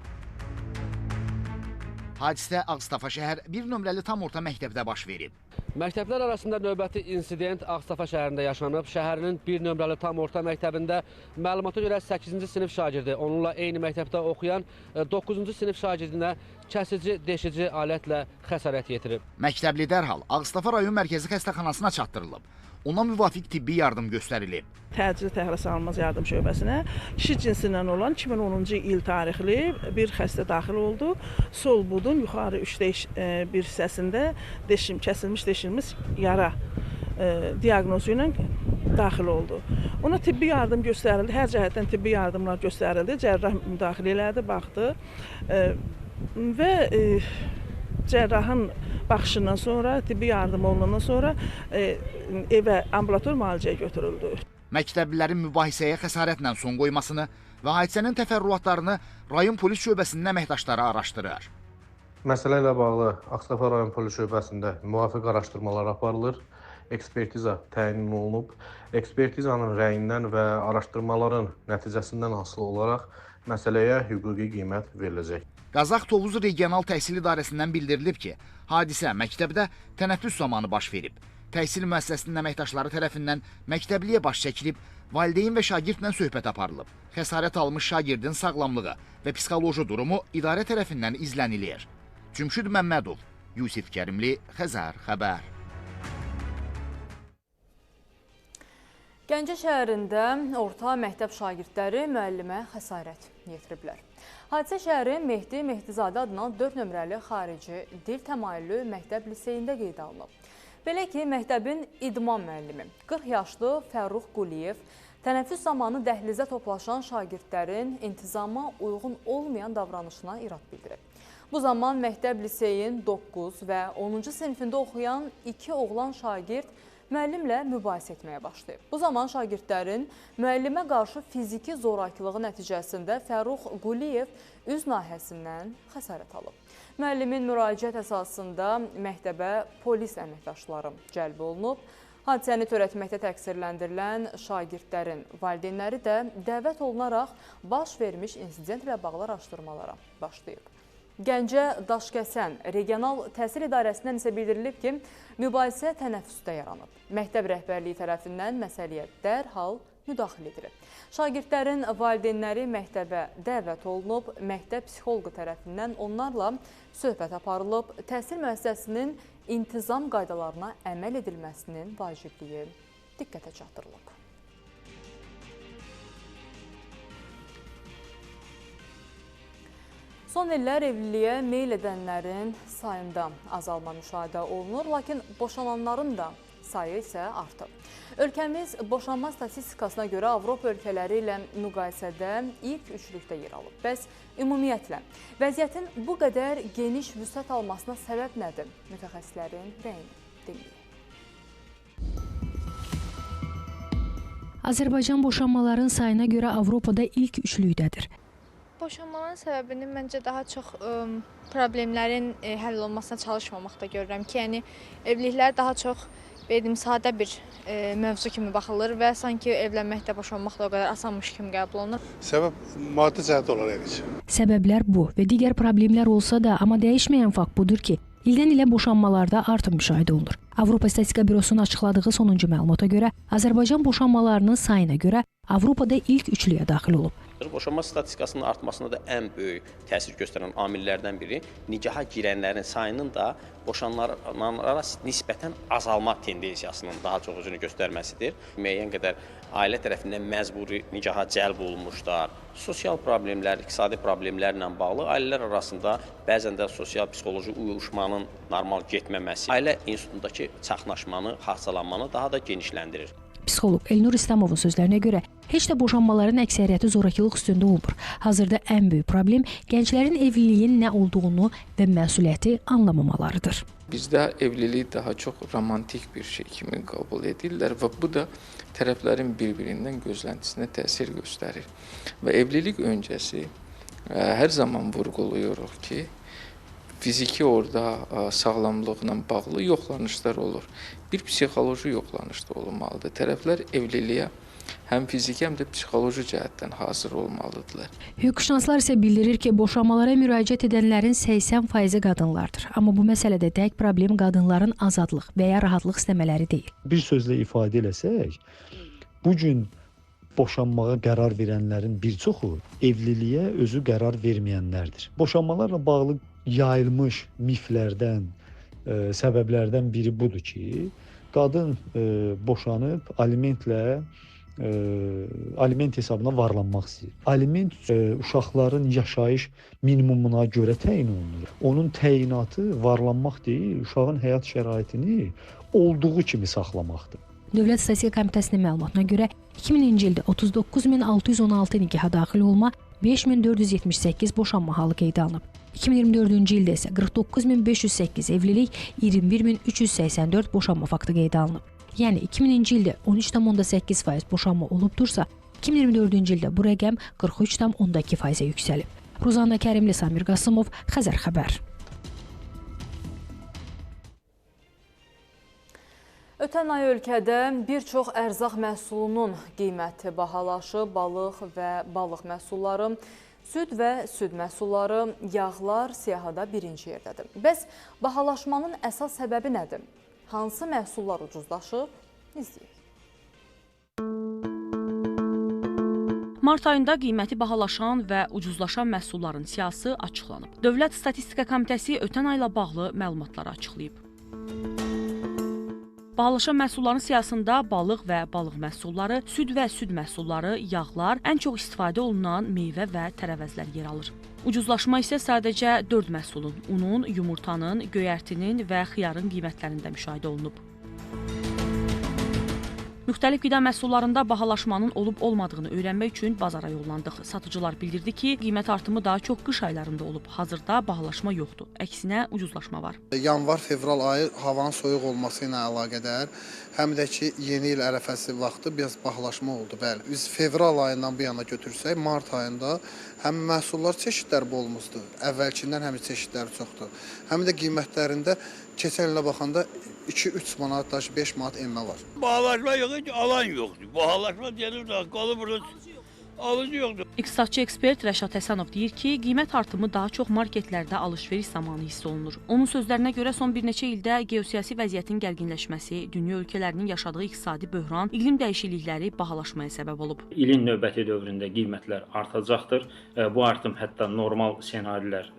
Hadisə Ağstafa şəhər 1 nömrəli tam orta məktəbdə baş verib. Məktəblər arasında növbəti insident Ağstafa şəhərində yaşanıb. Şəhərinin 1 nömrəli tam orta məktəbində məlumata görə 8-ci sinif şagirdi, onunla eyni məktəbdə oxuyan 9-cu sinif şagirdinə kəsici, deşici alətlə xəsarət yetirib. Məktəbli dərhal Ağstafa rayon mərkəzi xəstəxanasına çatdırılıb. Ona müvafiq tibbi yardım göstərilib. Təcili təxirəsalınmaz yardım şöbəsinə kişi cinsindən olan 2010-cu il tarixli bir xəstə daxil oldu. Sol budun yuxarı 3/1 hissəsində kəsilmiş deşilmiş yara diaqnozu ilə daxil oldu. Ona tibbi yardım göstərildi, hər cəhətdən tibbi yardımlar göstərildi. Cərrah müdaxilə elədi, baxdı və cərrahın baxışından sonra, tibbi yardım olunandan sonra evə ambulator müalicəyə götürüldü. Məktəblilərin mübahisəyə xəsarətlə son qoymasını və hadisənin təfərrüatlarını rayon polis şöbəsinin əməkdaşları araşdırır. Məsələ ilə bağlı Ağstafa rayon polis şöbəsində müvafiq araşdırmalar aparılır, ekspertiza təyin olunub. Ekspertizanın rəyindən və araşdırmaların nəticəsindən asılı olaraq məsələyə hüquqi qiymət veriləcək. Qazax Tovuz Regional Təhsil İdarəsindən bildirilib ki, hadisə məktəbdə tənəffüs zamanı baş verib. Təhsil müəssisəsinin əməkdaşları tərəfindən məktəbliyə baş çəkilib, valideyn və şagirdlə söhbət aparılıb. Xəsarət almış şagirdin sağlamlığı və psixoloji durumu idarə tərəfindən izlənilir. Cümşüd Məmmədov, Yusif Kərimli, Xəzər xəbər. Gəncə şəhərində orta məktəb şagirdləri müəllimə xəsarət yetiriblər. Hadisə şəhərin Mehdi Mehdizadə adına 4 nömrəli xarici dil təmayüllü məktəb liseyində qeydə alınıb. Belə ki, məktəbin idman müəllimi 40 yaşlı Fərrux Quliyev tənəffüs zamanı dəhlizə toplaşan şagirdlərin intizama uyğun olmayan davranışına irad bildirib. Bu zaman məktəb liseyin 9 və 10-cu sinifində oxuyan 2 oğlan şagird müəllimlə mübahisə etməyə başlayıb. Bu zaman şagirdlərin müəllimə qarşı fiziki zorakılığı nəticəsində Fərrux Quliyev üz nahiyəsindən xəsarət alıb. Müəllimin müraciət əsasında məktəbə polis əməkdaşları cəlb olunub. Hadisəni törətməkdə təqsirləndirilən şagirdlərin valideynləri də dəvət olunaraq baş vermiş insidentlə bağlı araşdırmalara başlayıb. Gəncə Daşkəsən Regional Təhsil İdarəsindən isə bildirilib ki, mübahisə tənəffüsdə yaranıb. Məktəb rəhbərliyi tərəfindən məsələyə dərhal müdaxilə edilib. Şagirdlərin valideynləri məktəbə dəvət olunub, məktəb psixoloqu tərəfindən onlarla söhbət aparılıb, təhsil müəssisəsinin intizam qaydalarına əməl edilməsinin vacibliyi diqqətə çatdırılıb. Son illər evliliyə meyl edənlərin sayında azalma müşahidə olunur, lakin boşananların da sayı isə artıb. Ölkəmiz boşanma statistikasına görə Avropa ölkələri ilə müqayisədə ilk üçlükdə yer alıb. Bəs ümumiyyətlə, vəziyyətin bu qədər geniş vüsət almasına səbəb nədir? Mütəxəssislərin rəyini dinləyək. Azərbaycan boşanmaların sayına görə Avropada ilk üçlükdədir. Boşanmanın səbəbini məncə daha çox problemlərin həll olunmasına çalışmamaqda görürəm ki, yəni evliliklər daha çox Dedim, sadə bir mövzu kimi baxılır və sanki evlənmək də, boşanmaq da o qədər asanmış kimi qəbul olunur. Səbəb maddi cəhət olaraq heç. Səbəblər bu və digər problemlər olsa da, amma dəyişməyən fakt budur ki, ildən ilə boşanmalarda artım müşahidə olunur. Avropa Statistika Bürosunun açıqladığı sonuncu məlumata görə Azərbaycan boşanmalarının sayına görə Avropada ilk üçlüyə daxil olub. Boşanma statistikasının artmasında da ən böyük təsir göstərən amillərdən biri nikaha girənlərin sayının da boşananlara nisbətən azalma tendensiyasının daha çox özünü göstərməsidir. Müəyyən qədər ailə tərəfindən məcburi nikaha cəlb olunmuşlar, sosial problemlər, iqtisadi problemlərlə bağlı ailələr arasında bəzən də sosial-psixoloji uyuşmanın normal getməməsi ailə institutundakı çaxnaşmanı, haçalanmanı daha da genişləndirir. Psixoloq Elnur İslamovun sözlərinə görə heç də boşanmaların əksəriyyəti zorakılıq üstündə olmur. Hazırda ən böyük problem gənclərin evliliyin nə olduğunu və məsuliyyəti anlamamalarıdır. Bizdə evlilik daha çox romantik bir şey kimi qəbul edirlər və bu da tərəflərin bir-birindən gözləntisinə təsir göstərir. Və evlilik öncəsi hər zaman vurğuluyuruq ki, fiziki orada sağlamlıqla bağlı yoxlanışlar olur. Bir psixoloji yoxlanış da olmalıdır. Tərəflər evliliyə həm fiziki, həm də psixoloji cəhətdən hazır olmalıdırlar. Hüquqşünaslar isə bildirir ki, boşanmalara müraciət edənlərin 80% qadınlardır. Amma bu məsələdə tək problem qadınların azadlıq və ya rahatlıq istəmələri deyil. Bir sözlə ifadə eləsək, bu gün boşanmağa qərar verənlərin bir çoxu evliliyə özü qərar verməyənlərdir. Boşanmalarla bağlı yayılmış miflərdən, səbəblərdən biri budur ki, qadın boşanıb aliment hesabına varlanmaq istəyir. Aliment uşaqların yaşayış minimumuna görə təyin olunur. Onun təyinatı varlanmaq deyil, uşağın həyat şəraitini olduğu kimi saxlamaqdır. Dövlət Statistika Komitəsinin məlumatına görə 2000-ci ildə 39616 nikaha daxil olma, 5478 boşanma halı qeydə alınıb. 2024-cü ildə isə 49508 evlilik, 21384 boşanma faktı qeydə alınıb. Yəni 2000-ci ildə 13,8% boşanma olubdursa, 2024-cü ildə bu rəqəm 43,2%-ə yüksəlib. Rozanna Kərimli, Samir Qasımov, Xəzər xəbər. Ötən ay ölkədə bir çox ərzaq məhsulunun qiyməti bahalaşıb, balıq və balıq məhsulları, süd və süd məhsulları, yağlar siyahıda birinci yerdədir. Bəs bahalaşmanın əsas səbəbi nədir? Hansı məhsullar ucuzlaşıb? İzləyək. Mart ayında qiyməti bahalaşan və ucuzlaşan məhsulların siyahısı açıqlanıb. Dövlət Statistika Komitəsi ötən ayla bağlı məlumatları açıqlayıb. Bahalaşan məhsulların siyahısında balıq və balıq məhsulları, süd və süd məhsulları, yağlar, ən çox istifadə olunan meyvə və tərəvəzlər yer alır. Ucuzlaşma isə sadəcə 4 məhsulun, unun, yumurtanın, göyərtinin və xiyarın qiymətlərində müşahidə olunub. Müxtəlif qida məhsullarında bahalaşmanın olub-olmadığını öyrənmək üçün bazara yollandıq. Satıcılar bildirdi ki, qiymət artımı daha çox qış aylarında olub. Hazırda bahalaşma yoxdur. Əksinə ucuzlaşma var. Yanvar-fevral ayı havanın soyuq olması ilə əlaqədar, həm də ki, yeni il ərəfəsi vaxtı biraz bahalaşma oldu. Bəli, biz fevral ayından bu yana götürsək, mart ayında həm məhsullar çeşidləri bolmuşdur. Əvvəlkindən həm çeşidləri çoxdur. Həm də qiymətlərində keçən ilə baxanda 2-3 manat, 5 manat enmə var. Bahalaşma yox, alan yoxdur. Bahalaşma deyilib də, qalıb alıcı yoxdur. İqtisadçı ekspert Rəşad Həsənov deyir ki, qiymət artımı daha çox marketlərdə alış-veriş zamanı hiss olunur. Onun sözlərinə görə son bir neçə ildə geosiyasi vəziyyətin gərginləşməsi, dünya ölkələrinin yaşadığı iqtisadi böhran, iqlim dəyişiklikləri bahalaşmaya səbəb olub. İlin növbəti dövründə qiymətlər artacaqdır. Bu artım hətta normal ssenarilər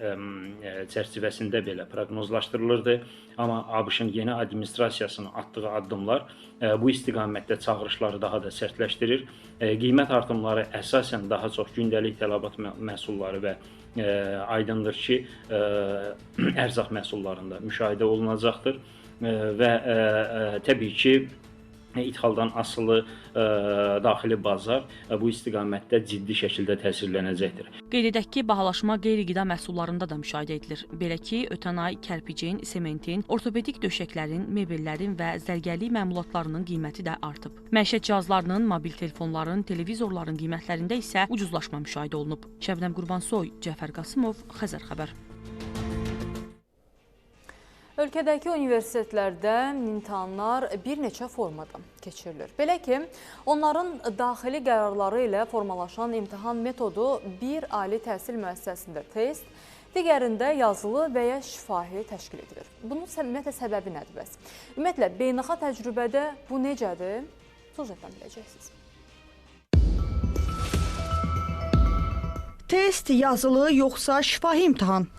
çərçivəsində belə proqnozlaşdırılırdı. Amma ABŞ-ın yeni administrasiyasının atdığı addımlar bu istiqamətdə çağırışları daha da sərtləşdirir. Qiymət artımları əsasən daha çox gündəlik tələbat məhsulları və aydındır ki, ərzaq məhsullarında müşahidə olunacaqdır və təbii ki, idxaldan asılı daxili bazar bu istiqamətdə ciddi şəkildə təsirlənəcəkdir. Qeyd edək ki, bahalaşma qeyri-qida məhsullarında da müşahidə edilir. Belə ki, ötən ay kərpicin, sementin, ortopedik döşəklərin, mebellərin və zərgərlik məmulatlarının qiyməti də artıb. Məişət cihazlarının, mobil telefonların, televizorların qiymətlərində isə ucuzlaşma müşahidə olunub. Şəbnəm Qurbansoy, Cəfər Qasımov, Xəzər xəbər. Ölkədəki universitetlərdə imtahanlar bir neçə formada keçirilir. Belə ki, onların daxili qərarları ilə formalaşan imtahan metodu bir ali təhsil müəssisəsində test, digərində yazılı və ya şifahi təşkil edilir. Bunun ümumiyyətlə səbəbi nədir bəs? Ümumiyyətlə, beynəlxalq təcrübədə bu necədir? Sujetdən biləcəksiniz. Test, yazılı yoxsa şifahi imtahan?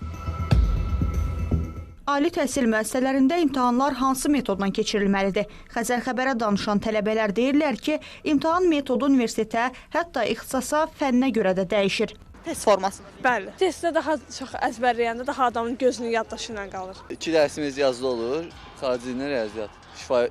Ali təhsil müəssisələrində imtahanlar hansı metodla keçirilməlidir? Xəzər xəbərə danışan tələbələr deyirlər ki, imtahan metodu universitetə, hətta ixtisasa, fənnə görə də dəyişir. Test forması. Bəli. Testdə daha çox əzbərləyəndə daha adamın gözünün yaddaşı ilə qalır. 2 dərsimiz yazılı olur, xarici dillər riyaziyyat.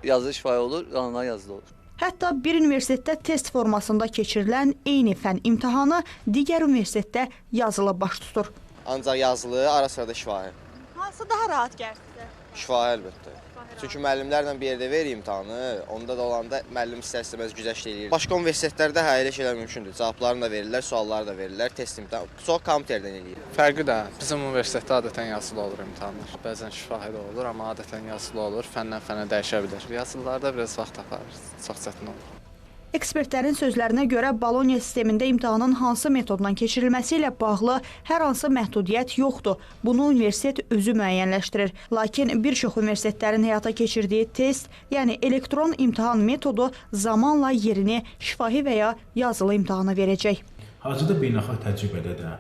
Yazılı şifahi olur, qalanlar yazılı olur. Hətta bir universitetdə test formasında keçirilən eyni fənn imtahanı digər universitetdə yazılı baş tutur. Ancaq yazılı, ara sırada şifahi. Hansı daha rahat gəlir sizə? Şifahi əlbəttə. Çünki müəllimlərlə bir yerdə verir imtahanı, onda da olanda müəllim istər-istəməz güzəşt eləyir. Başqa universitetlərdə elə şeylər mümkündür. Cavablarını da verirlər, sualları da verirlər, test imtahanı. Çox kompüterdən eləyir. Fərqi də bizim universitetdə adətən yazılı olur imtahanlar. Bəzən şifahi də olur, amma adətən yazılı olur. Fəndən fənə dəyişə bilər. Yazılılarda biraz vaxt aparır, çox çətin olur. Ekspertlərin sözlərinə görə Bologna sistemində imtahanın hansı metodla keçirilməsi ilə bağlı hər hansı məhdudiyyət yoxdur. Bunu universitet özü müəyyənləşdirir. Lakin bir çox universitetlərin həyata keçirdiyi test, yəni elektron imtahan metodu zamanla yerini şifahi və ya yazılı imtahana verəcək. Hazırda beynəlxalq təcrübədə də,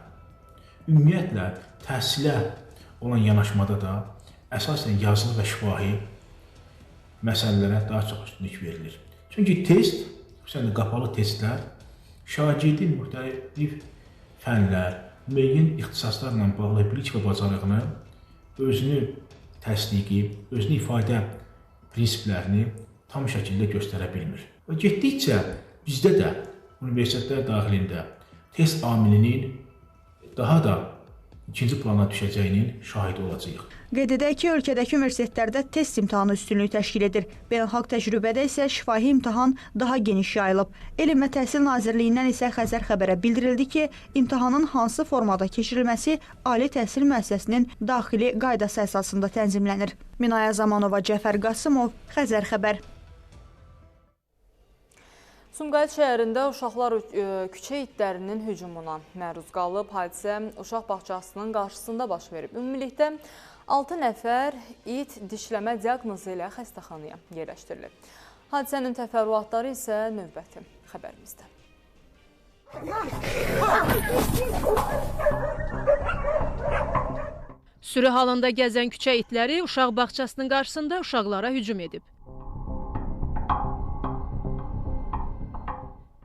ümumiyyətlə təhsilə olan yanaşmada da əsasən yazılı və şifahi məsələlərə daha çox üstünlük verilir. Çünki test, xüsusən qapalı testlər şagirdin müxtəlif fənlər, müəyyən ixtisaslarla bağlı bilik və bacarığını, özünü təsdiqi, özünü ifadə prinsiplərini tam şəkildə göstərə bilmir. Və getdikcə bizdə də universitetlər daxilində test amilinin daha da ikinci plana düşəcəyinin şahidi olacağıq. Qeyd edək ki, ölkədəki universitetlərdə test imtahanı üstünlüyü təşkil edir. Beynəlxalq təcrübədə isə şifahi imtahan daha geniş yayılıb. Elm və Təhsil Nazirliyindən isə Xəzər xəbərə bildirildi ki, imtahanın hansı formada keçirilməsi ali təhsil müəssisəsinin daxili qaydası əsasında tənzimlənir. Minaya Zamanova, Cəfər Qasımov, Xəzər xəbər. Sumqayıt şəhərində uşaqlar küçə itlərinin hücumuna məruz qalıb. Hadisə uşaq bağçasının qarşısında baş verib. Ümumilikdə 6 nəfər it dişləmə diaqnozu ilə xəstəxanaya yerləşdirilib. Hadisənin təfərrüatları isə növbəti xəbərimizdə. Sürü halında gəzən küçə itləri uşaq bağçasının qarşısında uşaqlara hücum edib.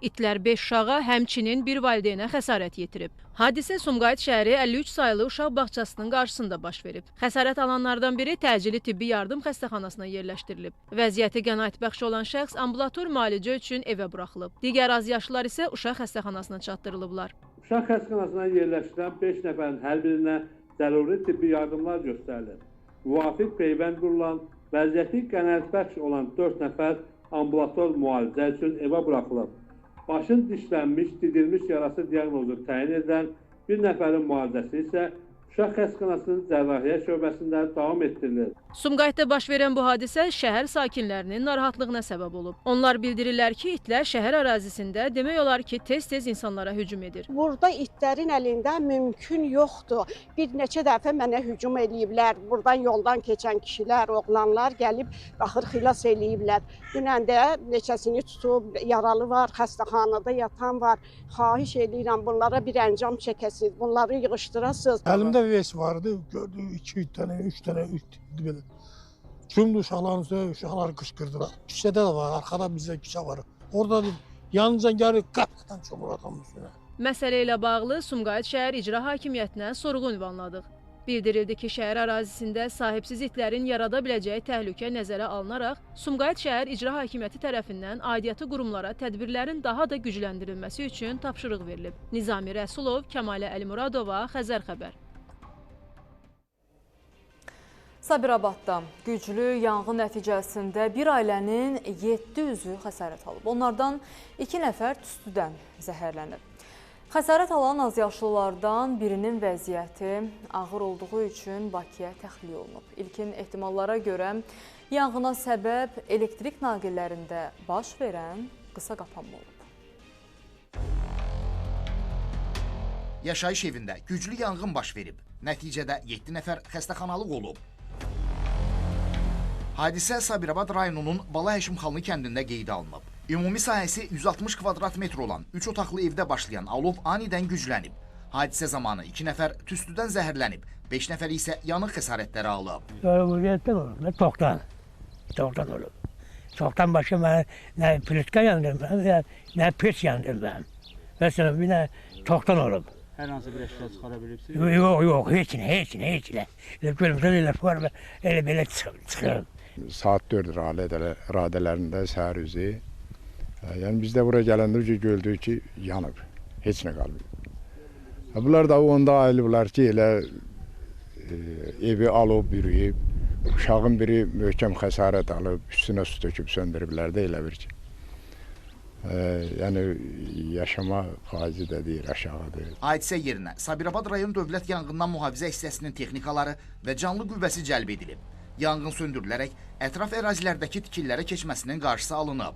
İtlər 5 uşağa, həmçinin bir valideynə xəsarət yetirib. Hadisə Sumqayıt şəhəri 53 sayılı uşaq bağçasının qarşısında baş verib. Xəsarət alanlardan biri təcili tibbi yardım xəstəxanasına yerləşdirilib. Vəziyyəti qənaətbəxş olan şəxs ambulator müalicə üçün evə buraxılıb. Digər azyaşlılar isə uşaq xəstəxanasına çatdırılıblar. Uşaq xəstəxanasına yerləşdirilən 5 nəfərin hər birinə zəruri tibbi yardımlar göstərilir. Müvafiq peyvənd qurulan, vəziyyəti qənaətbəxş olan 4 nəfər ambulator müalicə üçün evə buraxılıb. Başın dişlənmiş, didilmiş yarası diaqnozu təyin edilən bir nəfərin müalicəsi isə uşaq xəstəxanasının cərrahiyyə şöbəsində davam etdirilir. Sumqayıtda baş verən bu hadisə şəhər sakinlərinin narahatlığına səbəb olub. Onlar bildirirlər ki, itlər şəhər ərazisində demək olar ki, tez-tez insanlara hücum edir. Burada itlərin əlində mümkün yoxdur. Bir neçə dəfə mənə hücum eləyiblər. Buradan yoldan keçən kişilər, oğlanlar gəlib baxır xilas eləyiblər. Dünən də neçəsini tutub, yaralı var, xəstəxanada yatan var. Xahiş edirəm bunlara bir əncam çəkəsiz, bunları yığışdırasınız. Əlimdə VS vardı, gördüm 2 dənə, 3 dənə, 3 belə. Cümlə uşaqların üstünə uşaqları qışqırdılar. Küçədə də var, arxada bizdə küçə var. Orada yanınca gəlir, qapıdan çomur adamın üstünə. Məsələ ilə bağlı Sumqayıt şəhər icra hakimiyyətinə sorğu ünvanladıq. Bildirildi ki, şəhər ərazisində sahibsiz itlərin yarada biləcəyi təhlükə nəzərə alınaraq, Sumqayıt şəhər icra hakimiyyəti tərəfindən aidiyyatı qurumlara tədbirlərin daha da gücləndirilməsi üçün tapşırıq verilib. Nizami Rəsulov, Kəmalə Əlimuradova, Xəzər xəbər. Sabirabadda güclü yanğın nəticəsində bir ailənin 7 üzvü xəsarət alıb. Onlardan 2 nəfər tüstüdən zəhərlənib. Xəsarət alan azyaşlılardan birinin vəziyyəti ağır olduğu üçün Bakıya təxliyə olunub. İlkin ehtimallara görə yanğına səbəb elektrik naqillərində baş verən qısa qapanma olub. Yaşayış evində güclü yanğın baş verib. Nəticədə 7 nəfər xəstəxanalıq olub. Hadisə Sabirabad rayonunun Bala Həşimxanlı kəndində qeydə alınıb. Ümumi sahəsi 160 kvadrat metr olan 3 otaqlı evdə başlayan alov anidən güclənib. Hadisə zamanı 2 nəfər tüstüdən zəhərlənib, 5 nəfər isə yanıq xəsarətləri alıb. Ölümdən olub, çoxdan olub. Çoxdan başqa mənə nə plitka yandırdım, nə pes yandırdım. Məsələn, bir də çoxdan olub. Hər hansı bir əşya çıxara bilirsiniz? Yox, heç nə. Gülümsəl elə var və elə belə çıxır. Saat 4 radələrində səhər üzü. Yəni biz də buraya gələndə gördük ki, yanıb. Heç nə qalmıyor. Bunlar da onda ayılıblar ki, elə evi alıb, bürüyüb. Uşağın biri möhkəm xəsarət alıb, üstünə su töküb söndürüblər də elə bir ki. Yəni yaşama faizi də deyir, aşağıdır. Hadisə yerinə Sabirabad rayon Dövlət Yanğından Mühafizə hissəsinin texnikaları və canlı qüvvəsi cəlb edilib. Yanğın söndürülərək ətraf ərazilərdəki tikillərə keçməsinin qarşısı alınıb.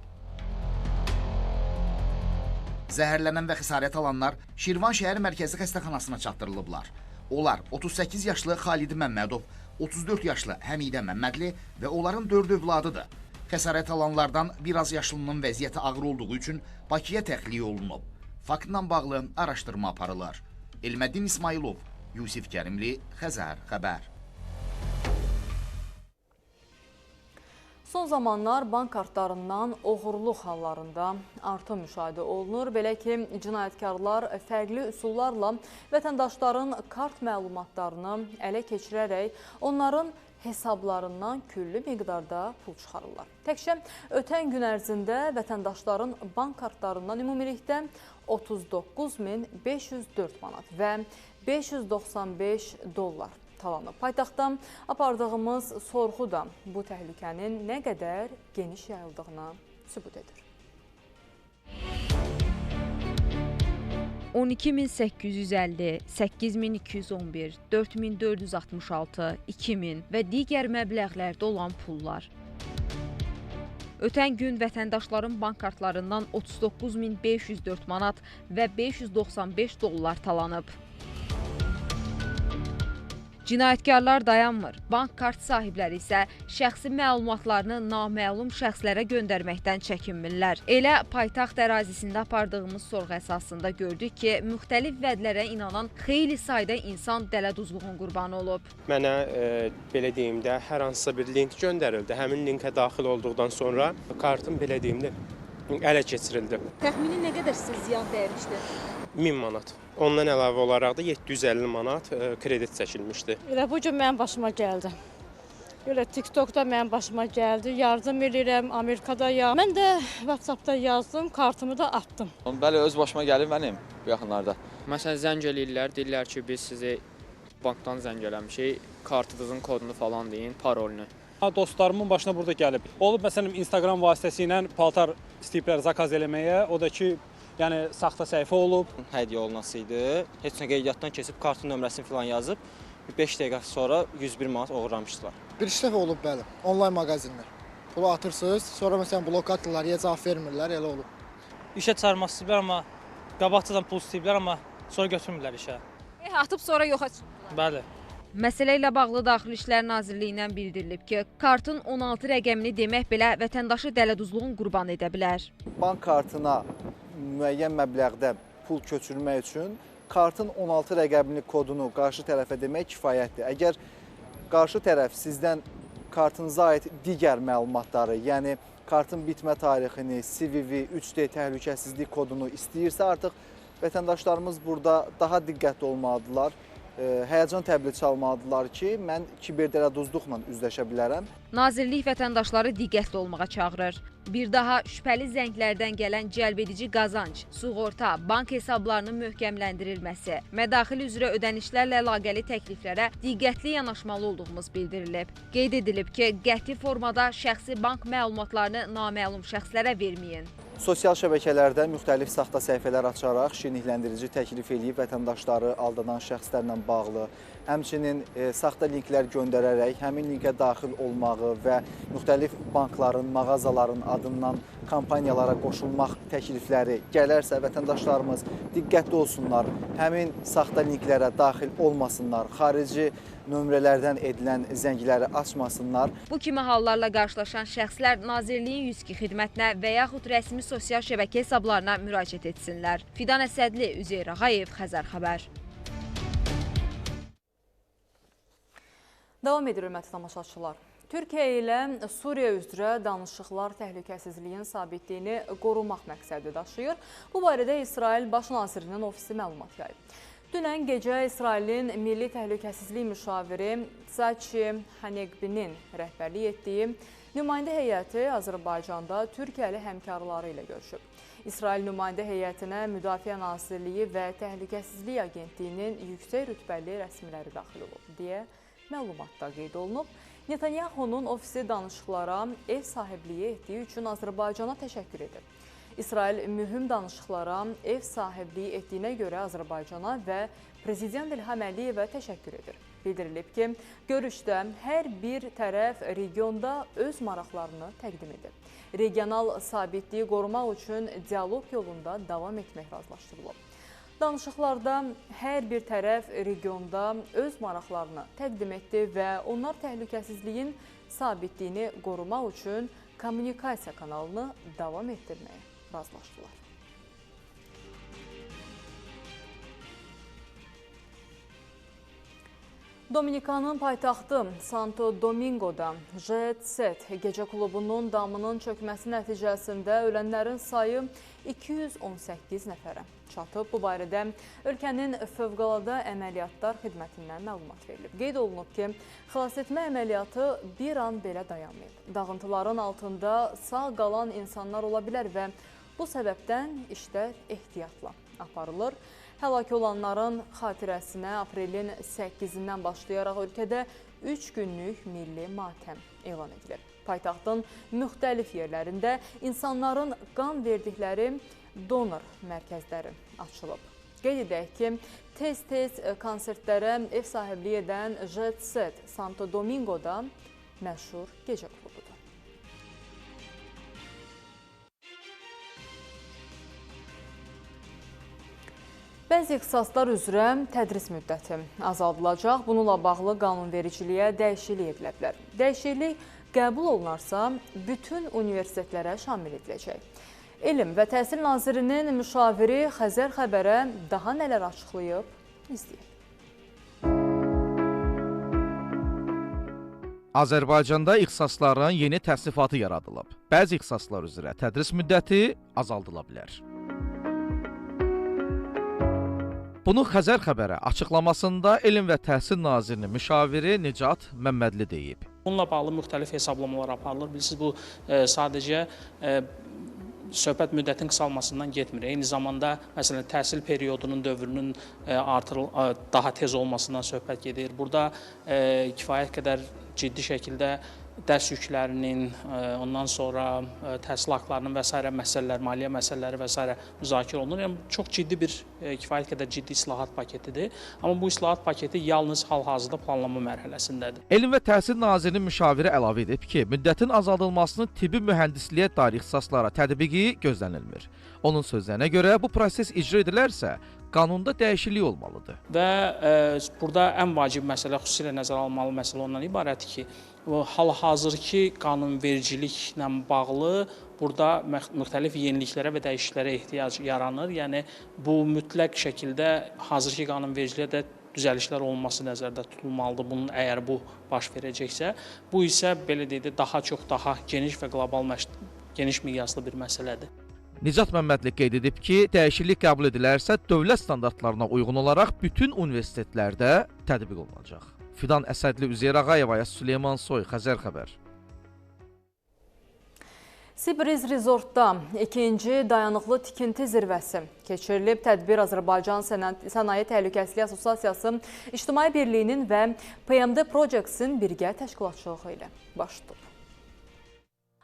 Zəhərlənən və xəsarət alanlar Şirvan şəhər mərkəzi xəstəxanasına çatdırılıblar. Onlar 38 yaşlı Xalid Məmmədov, 34 yaşlı Həmidə Məmmədli və onların 4 övladıdır. Xəsarət alanlardan biraz yaşlının vəziyyəti ağır olduğu üçün Bakıya təxliyə olunub. Faktla bağlı araşdırma aparılır. Elməddin İsmailov, Yusif Kərimli, Xəzər xəbər. Son zamanlar bank kartlarından oğurluq hallarında artım müşahidə olunur. Belə ki, cinayətkarlar fərqli üsullarla vətəndaşların kart məlumatlarını ələ keçirərək onların hesablarından küllü miqdarda pul çıxarırlar. Təkcə ötən gün ərzində vətəndaşların bank kartlarından ümumilikdə 39.504 manat və 595 dollar talanıb. Paytaxtdan apardığımız sorğu da bu təhlükənin nə qədər geniş yayıldığına sübut edir. 12.850, 8.211, 4.466, 2.000 və digər məbləğlərdə olan pullar. Ötən gün vətəndaşların bank kartlarından 39.504 manat və 595 dollar talanıb. Cinayətkarlar dayanmır. Bank kart sahibləri isə şəxsi məlumatlarını naməlum şəxslərə göndərməkdən çəkinmirlər. Elə paytaxt ərazisində apardığımız sorğu əsasında gördük ki, müxtəlif vədlərə inanan xeyli sayda insan dələduzluğun qurbanı olub. Mənə belə deyimdə hər hansısa bir link göndərildi. Həmin linkə daxil olduqdan sonra kartım belə deyimdə ələ keçirildi. Təxmini nə qədər sizə ziyan dəymişdi? 1000 manat. Ondan əlavə olaraq da 750 manat kredit çəkilmişdi. Elə bu gün mənim başıma gəldi. Elə TikTokda mənim başıma gəldi. Yardım edirəm, Amerikadayam. Mən də WhatsAppda yazdım, kartımı da atdım. Bəli, öz başıma gəlib mənim bu yaxınlarda. Məsələn, zəng eləyirlər, deyirlər ki, biz sizi bankdan zəng eləmişik, kartınızın kodunu falan deyin, parolunu. Dostlarımın başına burada gəlib. Olub, məsələn, Instagram vasitəsilə paltar istəyiblər zakaz eləməyə, o da ki, yəni saxta səhifə olub. Hədiyyə olunasıydı. Heç nə qeydiyyatdan keçib kartın nömrəsini falan yazıb 5 dəqiqə sonra 101 manat oğurlamışdılar. Bir dəfə olub bəli, onlayn mağazinlər. Pulu atırsınız, sonra məsələn blok atırlar, ya cavab vermirlər, elə olub. İşə çıxarmaq istəyiblər amma qabaqcadan pul istəyiblər amma sonra götürmürlər işə. Atıb sonra yoxa çıxdılar. Bəli. Məsələ ilə bağlı Daxili İşlər Nazirliyindən bildirilib ki, kartın 16 rəqəmini demək belə vətəndaşı dələduzluğun qurbanı edə bilər. Bank kartına müəyyən məbləğdə pul köçürmək üçün kartın 16 rəqəmli kodunu qarşı tərəfə demək kifayətdir. Əgər qarşı tərəf sizdən kartınıza aid digər məlumatları, yəni kartın bitmə tarixini, CVV, 3D təhlükəsizlik kodunu istəyirsə, artıq vətəndaşlarımız burada daha diqqətli olmalıdırlar. Həyəcan təbili çalmalıdırlar ki, mən kiberdələduzluqla üzləşə bilərəm. Nazirlik vətəndaşları diqqətli olmağa çağırır. Bir daha şübhəli zənglərdən gələn cəlbedici qazanc, sığorta, bank hesablarının möhkəmləndirilməsi, mədaxil üzrə ödənişlərlə əlaqəli təkliflərə diqqətli yanaşmalı olduğumuz bildirilib. Qeyd edilib ki, qəti formada şəxsi bank məlumatlarını naməlum şəxslərə verməyin. Sosial şəbəkələrdə müxtəlif saxta səhifələr açaraq şirinlikləndirici təklif edib vətəndaşları aldadan şəxslərlə bağlı, həmçinin saxta linklər göndərərək həmin linkə daxil olmağı və müxtəlif bankların, mağazaların adından kampaniyalara qoşulmaq təklifləri gələrsə, vətəndaşlarımız diqqətli olsunlar, həmin saxta linklərə daxil olmasınlar, xarici nömrələrdən edilən zəngləri açmasınlar. Bu kimi hallarla qarşılaşan şəxslər Nazirliyin 102 xidmətinə və yaxud rəsmi sosial şəbəkə hesablarına müraciət etsinlər. Fidan Əsədli, Üzeyir Ağayev, Xəzər Xəbər. Davam edir, hörmətli tamaşaçılar. Türkiyə ilə Suriya üzrə danışıqlar təhlükəsizliyin sabitliyini qorumaq məqsədi daşıyır. Bu barədə İsrail Baş Nazirinin ofisi məlumat yayıb. Dünən gecə İsrailin Milli Təhlükəsizlik Müşaviri Sachi Hanegbinin rəhbərlik etdiyi nümayəndə heyəti Azərbaycanda Türkiyəli həmkarları ilə görüşüb. İsrail nümayəndə heyətinə Müdafiə Nazirliyi və Təhlükəsizlik Agentliyinin yüksək rütbəli rəsmiləri daxil olub, deyə məlumatda qeyd olunub. Netanyahunun ofisi danışıqlara ev sahibliyi etdiyi üçün Azərbaycana təşəkkür edib. İsrail mühüm danışıqlara ev sahibliyi etdiyinə görə Azərbaycana və Prezident İlham Əliyevə təşəkkür edir. Bildirilib ki, görüşdə hər bir tərəf regionda öz maraqlarını təqdim edir. Regional sabitliyi qorumaq üçün dialoq yolunda davam etmək razılaşdırılıb. Danışıqlarda hər bir tərəf regionda öz maraqlarını təqdim etdi və onlar təhlükəsizliyin sabitliyini qorumaq üçün kommunikasiya kanalını davam etdirməyə razılaşdılar. Dominikanın paytaxtı Santo Domingo'da Jet Set gecə klubunun damının çökməsi nəticəsində ölənlərin sayı 218 nəfərə çatıb. Bu barədə ölkənin Fövqəladə Əməliyyatlar Xidmətindən məlumat verilib. Qeyd olunub ki, xilasetmə əməliyyatı bir an belə dayanmayıb. Dağıntıların altında sağ qalan insanlar ola bilər və bu səbəbdən işlər ehtiyatla aparılır. Həlak olanların xatirəsinə aprelin 8-dən başlayaraq ölkədə 3 günlük milli matəm elan edilir. Paytaxtın müxtəlif yerlərində insanların qan verdikləri donor mərkəzləri açılıb. Qeyd edək ki, tez-tez konsertlərə ev sahibliyi edən Jet Set Santo Domingo'da məşhur gecə klubudur. Bəzi ixtisaslar üzrə tədris müddəti azaldılacaq. Bununla bağlı qanunvericiliyə dəyişiklik edilə bilər. Dəyişiklik qəbul olunarsa, bütün universitetlərə şamil ediləcək. Elm və Təhsil Nazirinin müşaviri Xəzər Xəbərə daha nələr açıqlayıb, izləyək. Azərbaycanda ixtisasların yeni təsnifatı yaradılıb. Bəzi ixtisaslar üzrə tədris müddəti azaldıla bilər. Bunu Xəzər Xəbərə açıqlamasında Elm və Təhsil Nazirinin müşaviri Nicat Məmmədli deyib. Bununla bağlı müxtəlif hesablamalar aparılır. Bilirsiniz, bu sadəcə söhbət müddətin qısalmasından getmir. Eyni zamanda, məsələn, təhsil periyodunun dövrünün daha tez olmasından söhbət gedir. Burada kifayət qədər ciddi şəkildə dərs yüklərinin, ondan sonra təhsil haqlarının və s. məsələlər, maliyyə məsələləri və s. müzakirə olunur. Yəni, çox ciddi bir, kifayət qədər ciddi islahat paketidir. Amma bu islahat paketi yalnız hal-hazırda planlama mərhələsindədir. Elm və Təhsil Nazirinin müşaviri əlavə edib ki, müddətin azaldılmasının tibbi mühəndisliyə dair ixtisaslara tətbiqi gözlənilmir. Onun sözlərinə görə bu proses icra edilərsə, qanunda dəyişiklik olmalıdır. Və burada ən vacib məsələ, xüsusilə nəzərə alınmalı məsələ ondan ibarətdir ki, hal-hazırki qanunvericiliklə bağlı burada müxtəlif yeniliklərə və dəyişikliklərə ehtiyac yaranır. Yəni, bu mütləq şəkildə hazırki qanunvericiliyə də düzəlişlər olması nəzərdə tutulmalıdır. Bunun əgər bu baş verəcəksə, bu isə belə deyək, daha çox, daha geniş və qlobal, geniş miqyaslı bir məsələdir. Nicat Məmmədli qeyd edib ki, dəyişiklik qəbul edilərsə, dövlət standartlarına uyğun olaraq bütün universitetlərdə tətbiq olunacaq. Fidan Əsədli, Üzeyir Ağayev, Ayaz Süleyman Soy, Xəzər Xəbər. Sibriz Resortda ikinci dayanıqlı tikinti zirvəsi keçirilib. Tədbir Azərbaycan Sənaye Təhlükəsizliyi Assosiasiyası İctimai Birliyinin və PMD Projects-in birgə təşkilatçılığı ilə baş tutub.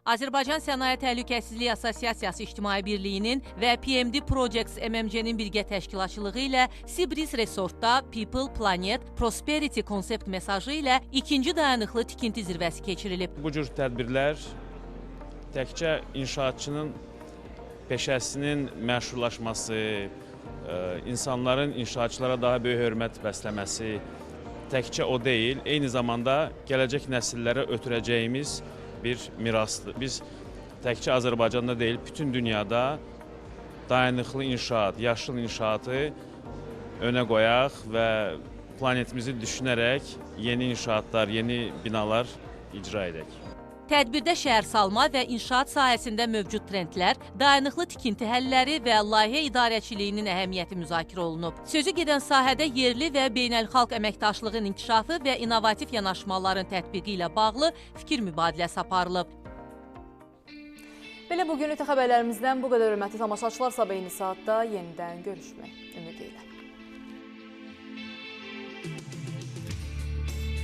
Azərbaycan Sənaye Təhlükəsizliyi Assosiasiyası İctimai Birliyinin və PMD Projects MMC-nin birgə təşkilatçılığı ilə Sibris Resortda People, Planet, Prosperity konsept mesajı ilə ikinci dayanıqlı tikinti zirvəsi keçirilib. Bu cür tədbirlər təkcə inşaatçının peşəsinin məşhurlaşması, insanların inşaatçılara daha böyük hörmət bəsləməsi təkcə o deyil, eyni zamanda gələcək nəsillərə ötürəcəyimiz bir mirasdır. Biz təkcə Azərbaycanda deyil, bütün dünyada dayanıqlı inşaat, yaşıl inşaatı önə qoyaq və planetimizi düşünərək yeni inşaatlar, yeni binalar icra edək. Tədbirdə şəhərsalma və inşaat sahəsində mövcud trendlər, dayanıqlı tikinti həlləri və layihə idarəçiliyinin əhəmiyyəti müzakirə olunub. Sözü gedən sahədə yerli və beynəlxalq əməkdaşlığın inkişafı və innovativ yanaşmaların tətbiqi ilə bağlı fikir mübadiləsi aparılıb. Belə bugünlük xəbərlərimizdən bu qədər hörmətli tamaşaçılar, sabah eyni saatda yenidən görüşmək ümidi ilə.